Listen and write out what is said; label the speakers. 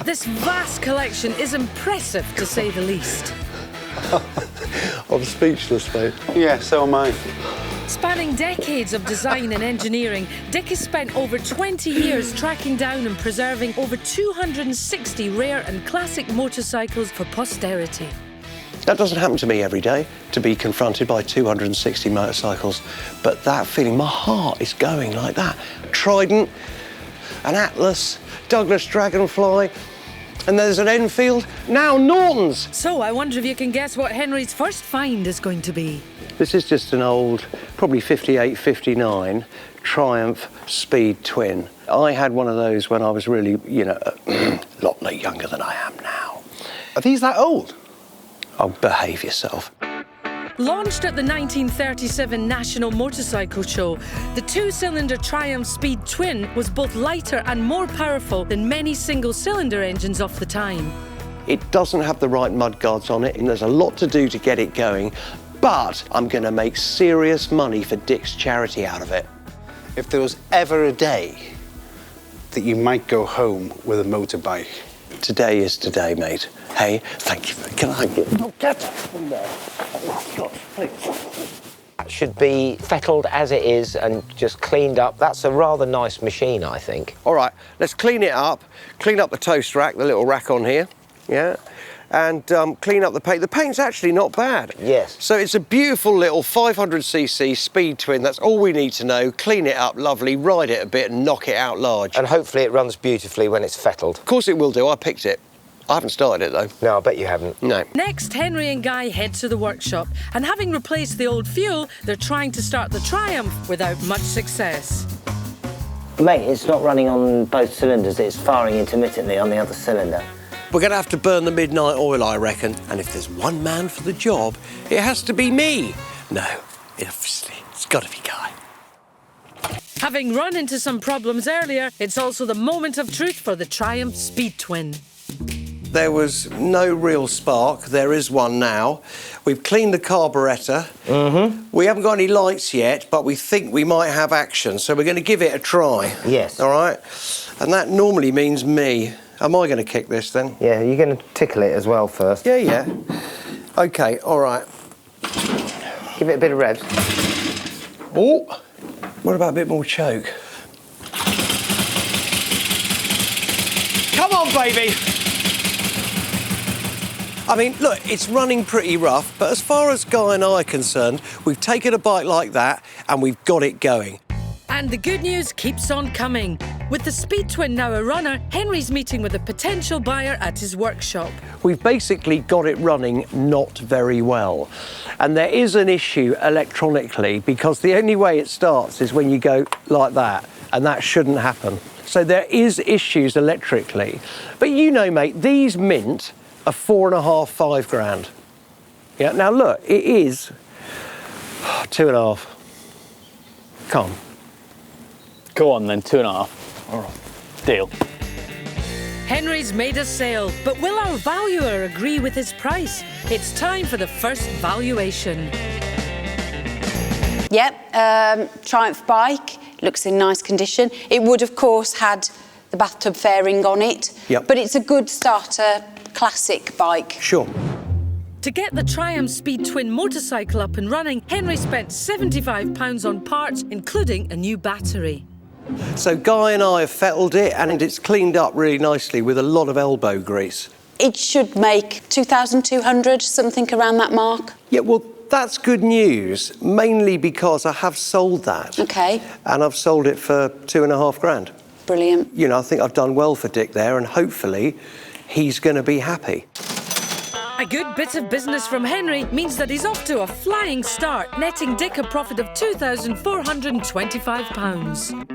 Speaker 1: This vast collection is impressive, to say the least.
Speaker 2: I'm speechless, mate.
Speaker 3: Yeah, so am I.
Speaker 1: Spanning decades of design and engineering, Dick has spent over 20 years tracking down and preserving over 260 rare and classic motorcycles for posterity.
Speaker 2: That doesn't happen to me every day, to be confronted by 260 motorcycles. But that feeling, my heart is going like that. Trident, an Atlas, Douglas Dragonfly, and there's an Enfield, now Norton's.
Speaker 1: So I wonder if you can guess what Henry's first find is going to be.
Speaker 2: This is just an old, probably 58, 59 Triumph Speed Twin. I had one of those when I was really, you know, a lot younger than I am now.
Speaker 3: Are these that old?
Speaker 2: Oh, behave yourself.
Speaker 1: Launched at the 1937 National Motorcycle Show, the two-cylinder Triumph Speed Twin was both lighter and more powerful than many single-cylinder engines of the time.
Speaker 2: It doesn't have the right mudguards on it, and there's a lot to do to get it going, but I'm going to make serious money for Dick's charity out of it.
Speaker 3: If there was ever a day that you might go home with a motorbike.
Speaker 2: Today is today, mate. Hey, thank you. Can I get... No, get from there. Oh, God, please.
Speaker 4: That should be fettled as it is and just cleaned up. That's a rather nice machine, I think.
Speaker 2: All right, let's clean it up. Clean up the toast rack, the little rack on here. Yeah. And clean up the paint. The paint's actually not bad.
Speaker 4: Yes.
Speaker 2: So it's a beautiful little 500cc Speed Twin. That's all we need to know. Clean it up lovely, ride it a bit and knock it out large.
Speaker 4: And hopefully it runs beautifully when it's fettled.
Speaker 2: Of course it will do. I picked it. I haven't started it, though.
Speaker 4: No, I bet you haven't.
Speaker 2: No.
Speaker 1: Next, Henry and Guy head to the workshop, and having replaced the old fuel, they're trying to start the Triumph without much success.
Speaker 5: Mate, it's not running on both cylinders. It's firing intermittently on the other cylinder.
Speaker 2: We're going to have to burn the midnight oil, I reckon. And if there's one man for the job, it has to be me. No, obviously, it's got to be Guy.
Speaker 1: Having run into some problems earlier, it's also the moment of truth for the Triumph Speed Twin.
Speaker 2: There was no real spark. There is one now. We've cleaned the carburettor. We haven't got any lights yet, but we think we might have action, so we're going to give it a try.
Speaker 5: Yes.
Speaker 2: All right? And that normally means me. Am I going to kick this, then?
Speaker 5: Yeah, you're going to tickle it as well first.
Speaker 2: Yeah, yeah. OK, all right.
Speaker 5: Give it a bit of revs.
Speaker 2: Oh, what about a bit more choke? Come on, baby! I mean, look, it's running pretty rough, but as far as Guy and I are concerned, we've taken a bike like that and we've got it going.
Speaker 1: And the good news keeps on coming. With the Speed Twin now a runner, Henry's meeting with a potential buyer at his workshop.
Speaker 2: We've basically got it running not very well. And there is an issue electronically because the only way it starts is when you go like that, and that shouldn't happen. So there is issues electrically. But you know, mate, these mint are 4.5, 5 grand. Yeah, now look, it is 2.5. Come on.
Speaker 6: Go on then, 2.5. All right, deal.
Speaker 1: Henry's made a sale, but will our valuer agree with his price? It's time for the first valuation.
Speaker 7: Yep, Triumph bike, looks in nice condition. It would, of course, had the bathtub fairing on it,
Speaker 2: Yep.
Speaker 7: but it's a good starter, classic bike.
Speaker 2: Sure.
Speaker 1: To get the Triumph Speed Twin motorcycle up and running, Henry spent £75 on parts, including a new battery.
Speaker 2: So Guy and I have fettled it and it's cleaned up really nicely with a lot of elbow grease.
Speaker 7: It should make 2,200, something around that mark.
Speaker 2: Yeah, well, that's good news, mainly because I have sold that.
Speaker 7: OK,
Speaker 2: And I've sold it for 2.5 grand.
Speaker 7: brilliant.
Speaker 2: You know, I think I've done well for Dick there and hopefully he's going to be happy.
Speaker 1: A good bit of business from Henry means that he's off to a flying start, netting Dick a profit of £2,425.